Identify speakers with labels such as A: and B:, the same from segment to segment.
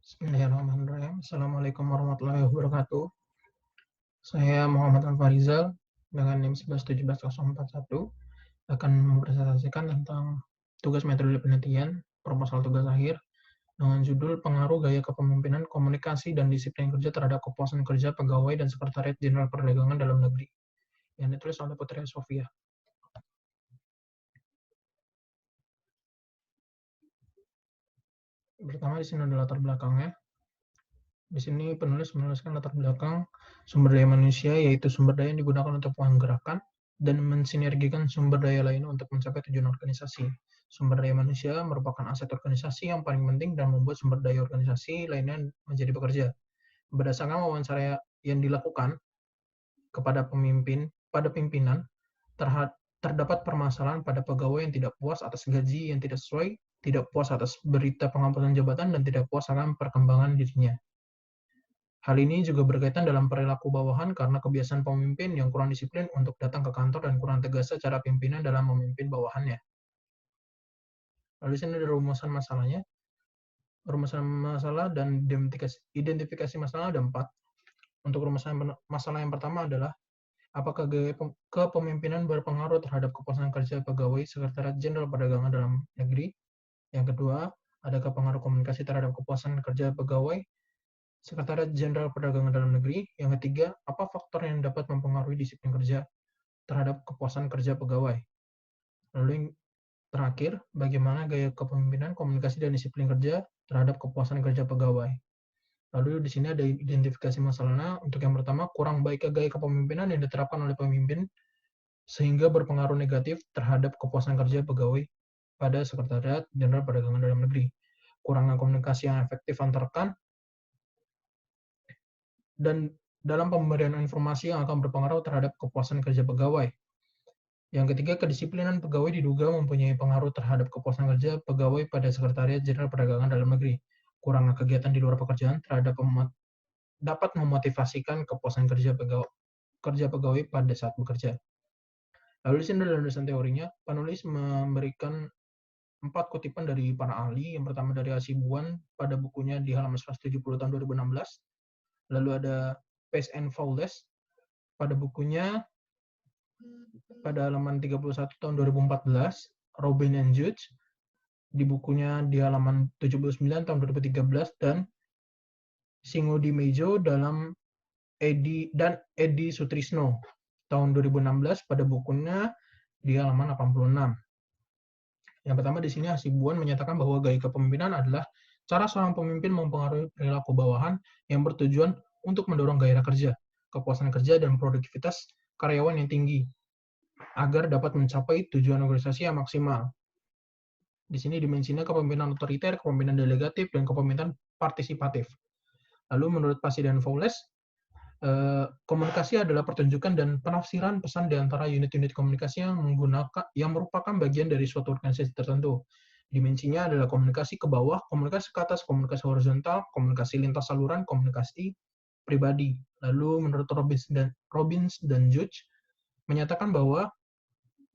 A: Bismillahirrahmanirrahim. Assalamualaikum warahmatullahi wabarakatuh. Saya Muhammad Al-Farizal dengan NIM 11171041 akan mempresentasikan tentang tugas metode penelitian proposal tugas akhir dengan judul Pengaruh Gaya Kepemimpinan, Komunikasi, dan Disiplin Kerja terhadap Kepuasan Kerja Pegawai dan Sekretariat Jenderal Perdagangan Dalam Negeri yang ditulis oleh Putri Sofia. Pertama, di sini ada latar belakangnya. Di sini penulis menuliskan latar belakang sumber daya manusia, yaitu sumber daya yang digunakan untuk menggerakkan dan mensinergikan sumber daya lain untuk mencapai tujuan organisasi. Sumber daya manusia merupakan aset organisasi yang paling penting dan membuat sumber daya organisasi lainnya menjadi bekerja. Berdasarkan wawancara yang dilakukan kepada pimpinan, terdapat permasalahan pada pegawai yang tidak puas atas gaji yang tidak sesuai, tidak puas atas berita penghapusan jabatan, dan tidak puas akan perkembangan dirinya. Hal ini juga berkaitan dalam perilaku bawahan karena kebiasaan pemimpin yang kurang disiplin untuk datang ke kantor dan kurang tegas secara pimpinan dalam memimpin bawahannya. Lalu di sini ada rumusan masalahnya. Rumusan masalah dan identifikasi masalah ada 4. Untuk rumusan masalah yang pertama adalah apakah gaya kepemimpinan berpengaruh terhadap kepuasan kerja pegawai Sekretariat Jenderal Perdagangan Dalam Negeri. Yang kedua, adakah pengaruh komunikasi terhadap kepuasan kerja pegawai Sekretariat Jenderal Perdagangan Dalam Negeri. Yang ketiga, apa faktor yang dapat mempengaruhi disiplin kerja terhadap kepuasan kerja pegawai. Lalu yang terakhir, bagaimana gaya kepemimpinan, komunikasi, dan disiplin kerja terhadap kepuasan kerja pegawai. Lalu di sini ada identifikasi masalahnya. Untuk yang pertama, kurang baik gaya kepemimpinan yang diterapkan oleh pemimpin sehingga berpengaruh negatif terhadap kepuasan kerja pegawai pada Sekretariat Jenderal Perdagangan Dalam Negeri. Kurangnya komunikasi yang efektif antar rekan dan dalam pemberian informasi yang akan berpengaruh terhadap kepuasan kerja pegawai. Yang ketiga, kedisiplinan pegawai diduga mempunyai pengaruh terhadap kepuasan kerja pegawai pada Sekretariat Jenderal Perdagangan Dalam Negeri. Kurangnya kegiatan di luar pekerjaan dapat memotivasikan kepuasan kerja pegawai pada saat bekerja. Lalu di sini dalam dasar teorinya, penulis memberikan 4 kutipan dari para ahli. Yang pertama dari Hasibuan pada bukunya di halaman 170 tahun 2016. Lalu ada Pace and Fowles pada bukunya pada halaman 31 tahun 2014, Robin and Judge di bukunya di halaman 79 tahun 2013, dan Singo Di Mejo dalam Edi Sutrisno tahun 2016 pada bukunya di halaman 86. Yang pertama di sini Hasibuan menyatakan bahwa gaya kepemimpinan adalah cara seorang pemimpin mempengaruhi perilaku bawahan yang bertujuan untuk mendorong gairah kerja, kepuasan kerja, dan produktivitas karyawan yang tinggi agar dapat mencapai tujuan organisasi yang maksimal. Di sini dimensinya kepemimpinan otoriter, kepemimpinan delegatif, dan kepemimpinan partisipatif. Lalu menurut Passy dan Fowles, komunikasi adalah pertunjukan dan penafsiran pesan di antara unit-unit komunikasi yang merupakan bagian dari suatu organisasi tertentu. Dimensinya adalah komunikasi ke bawah, komunikasi ke atas, komunikasi horizontal, komunikasi lintas saluran, komunikasi pribadi. Lalu menurut Robbins dan Judge menyatakan bahwa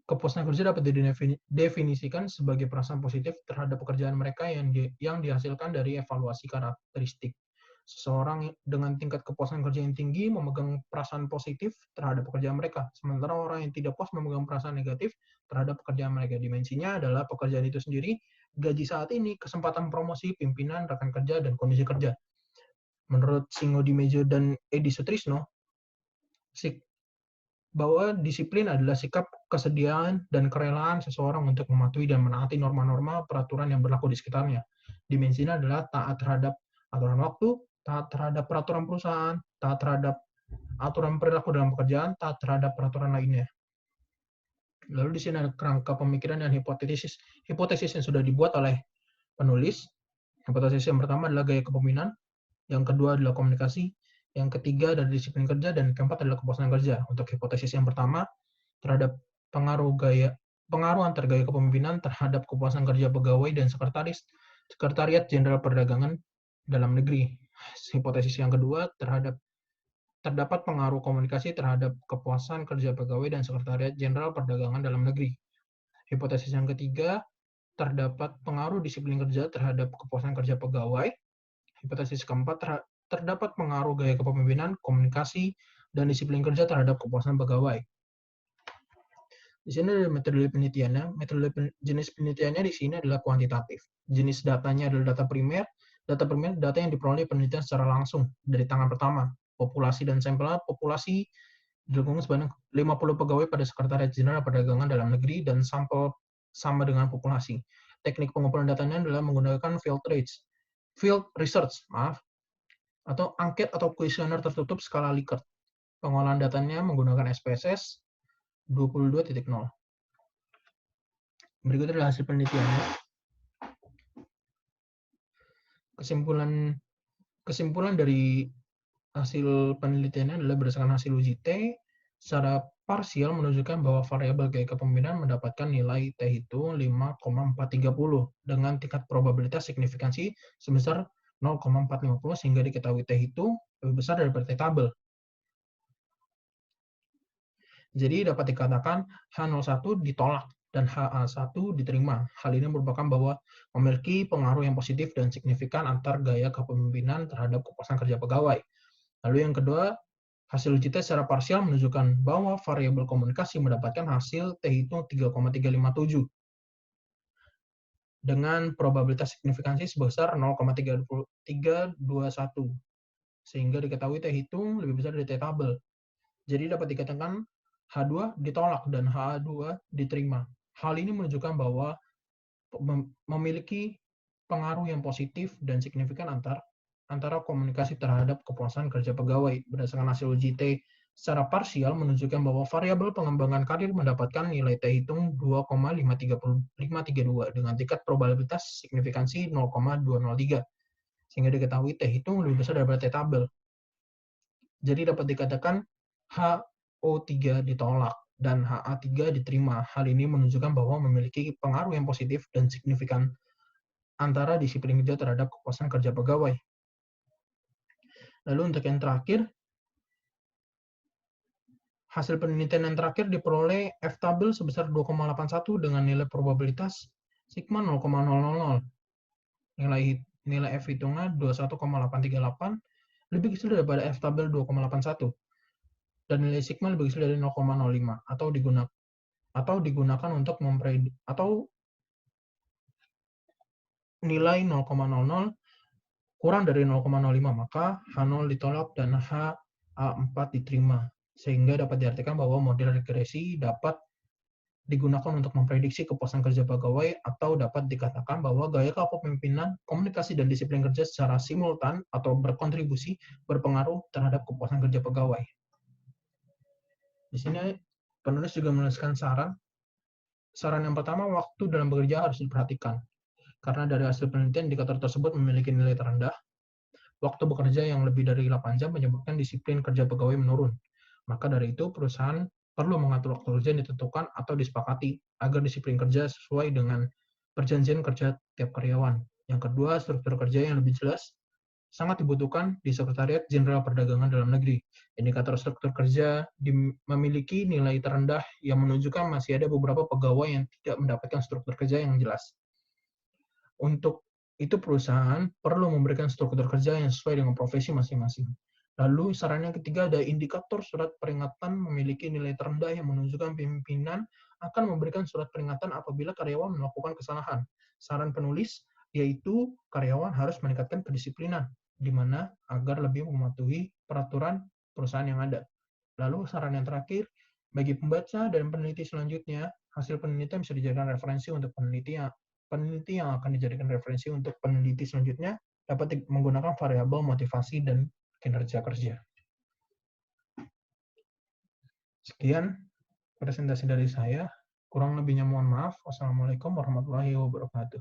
A: kepuasan kerja dapat didefinisikan sebagai perasaan positif terhadap pekerjaan mereka yang dihasilkan dari evaluasi karakteristik. Seseorang dengan tingkat kepuasan kerja yang tinggi memegang perasaan positif terhadap pekerjaan mereka, sementara orang yang tidak puas memegang perasaan negatif terhadap pekerjaan mereka. Dimensinya adalah pekerjaan itu sendiri, gaji saat ini, kesempatan promosi, pimpinan, rekan kerja, dan kondisi kerja. Menurut Singo Di Mejo dan Edi Sutrisno, bahwa disiplin adalah sikap, kesediaan, dan kerelaan seseorang untuk mematuhi dan menaati norma-norma peraturan yang berlaku di sekitarnya. Dimensinya adalah taat terhadap aturan waktu, taat terhadap peraturan perusahaan, taat terhadap aturan perilaku dalam pekerjaan, taat terhadap peraturan lainnya. Lalu di sini ada kerangka pemikiran dan hipotesis yang sudah dibuat oleh penulis. Hipotesis yang pertama adalah gaya kepemimpinan, yang kedua adalah komunikasi, yang ketiga adalah disiplin kerja, dan keempat adalah kepuasan kerja. Untuk hipotesis yang pertama, terhadap pengaruh antar gaya kepemimpinan terhadap kepuasan kerja pegawai dan Sekretariat Jenderal Perdagangan Dalam Negeri. Hipotesis yang kedua, terdapat pengaruh komunikasi terhadap kepuasan kerja pegawai dan Sekretariat Jenderal Perdagangan Dalam Negeri. Hipotesis yang ketiga, terdapat pengaruh disiplin kerja terhadap kepuasan kerja pegawai. Hipotesis keempat, terdapat pengaruh gaya kepemimpinan, komunikasi, dan disiplin kerja terhadap kepuasan pegawai. Di sini ada metode penelitiannya. Jenis penelitiannya di sini adalah kuantitatif. Jenis datanya adalah data primer. Data primer data yang diperoleh penelitian secara langsung dari tangan pertama. Populasi dan sampelnya populasi dilakukan sebanyak 50 pegawai pada Sekretariat Jenderal Perdagangan Dalam Negeri dan sampel sama dengan populasi. Teknik pengumpulan datanya adalah menggunakan field research, atau angket atau kuesioner tertutup skala Likert. Pengolahan datanya menggunakan SPSS 22.0. Berikut adalah hasil penelitiannya. Kesimpulan dari hasil penelitiannya adalah berdasarkan hasil uji T, secara parsial menunjukkan bahwa variabel gaya kepemimpinan mendapatkan nilai T itu 5,430 dengan tingkat probabilitas signifikansi sebesar 0,450 sehingga diketahui T itu lebih besar daripada T tabel. Jadi dapat dikatakan H01 ditolak dan HA1 diterima. Hal ini merupakan bahwa memiliki pengaruh yang positif dan signifikan antar gaya kepemimpinan terhadap kepuasan kerja pegawai. Lalu yang kedua, hasil uji tes secara parsial menunjukkan bahwa variabel komunikasi mendapatkan hasil T hitung 3,357 dengan probabilitas signifikansi sebesar 0,321 sehingga diketahui T hitung lebih besar dari T tabel. Jadi dapat dikatakan H2 ditolak dan HA2 diterima. Hal ini menunjukkan bahwa memiliki pengaruh yang positif dan signifikan antara komunikasi terhadap kepuasan kerja pegawai. Berdasarkan hasil uji T secara parsial menunjukkan bahwa variabel pengembangan karir mendapatkan nilai T hitung 2,532 dengan tingkat probabilitas signifikansi 0,203 sehingga diketahui T hitung lebih besar daripada T tabel. Jadi dapat dikatakan HO3 ditolak dan HA3 diterima. Hal ini menunjukkan bahwa memiliki pengaruh yang positif dan signifikan antara disiplin kerja terhadap kepuasan kerja pegawai. Lalu untuk yang terakhir, hasil penelitian yang terakhir diperoleh F tabel sebesar 2,81 dengan nilai probabilitas sigma 0,000. Nilai F hitungnya 21,838, lebih kecil daripada F tabel 2,81. Dan nilai sigma lebih kecil dari 0,05 atau digunakan untuk atau nilai 0,00 kurang dari 0,05, maka H0 ditolak dan HA4 diterima. Sehingga dapat diartikan bahwa model regresi dapat digunakan untuk memprediksi kepuasan kerja pegawai atau dapat dikatakan bahwa gaya kepemimpinan, komunikasi, dan disiplin kerja secara simultan atau berkontribusi berpengaruh terhadap kepuasan kerja pegawai. Di sini penulis juga menuliskan saran. Saran yang pertama, waktu dalam bekerja harus diperhatikan. Karena dari hasil penelitian, indikator tersebut memiliki nilai terendah. Waktu bekerja yang lebih dari 8 jam menyebabkan disiplin kerja pegawai menurun. Maka dari itu, perusahaan perlu mengatur waktu kerja yang ditentukan atau disepakati agar disiplin kerja sesuai dengan perjanjian kerja tiap karyawan. Yang kedua, struktur kerja yang lebih jelas sangat dibutuhkan di Sekretariat Jenderal Perdagangan Dalam Negeri. Indikator struktur kerja memiliki nilai terendah yang menunjukkan masih ada beberapa pegawai yang tidak mendapatkan struktur kerja yang jelas. Untuk itu perusahaan perlu memberikan struktur kerja yang sesuai dengan profesi masing-masing. Lalu saran yang ketiga ada indikator surat peringatan memiliki nilai terendah yang menunjukkan pimpinan akan memberikan surat peringatan apabila karyawan melakukan kesalahan. Saran penulis yaitu karyawan harus meningkatkan kedisiplinan, di mana agar lebih mematuhi peraturan perusahaan yang ada. Lalu saran yang terakhir, bagi pembaca dan peneliti selanjutnya, hasil penelitian bisa dijadikan referensi untuk peneliti yang akan dijadikan referensi untuk peneliti selanjutnya dapat menggunakan variabel motivasi dan kinerja kerja. Sekian presentasi dari saya. Kurang lebihnya mohon maaf. Wassalamualaikum warahmatullahi wabarakatuh.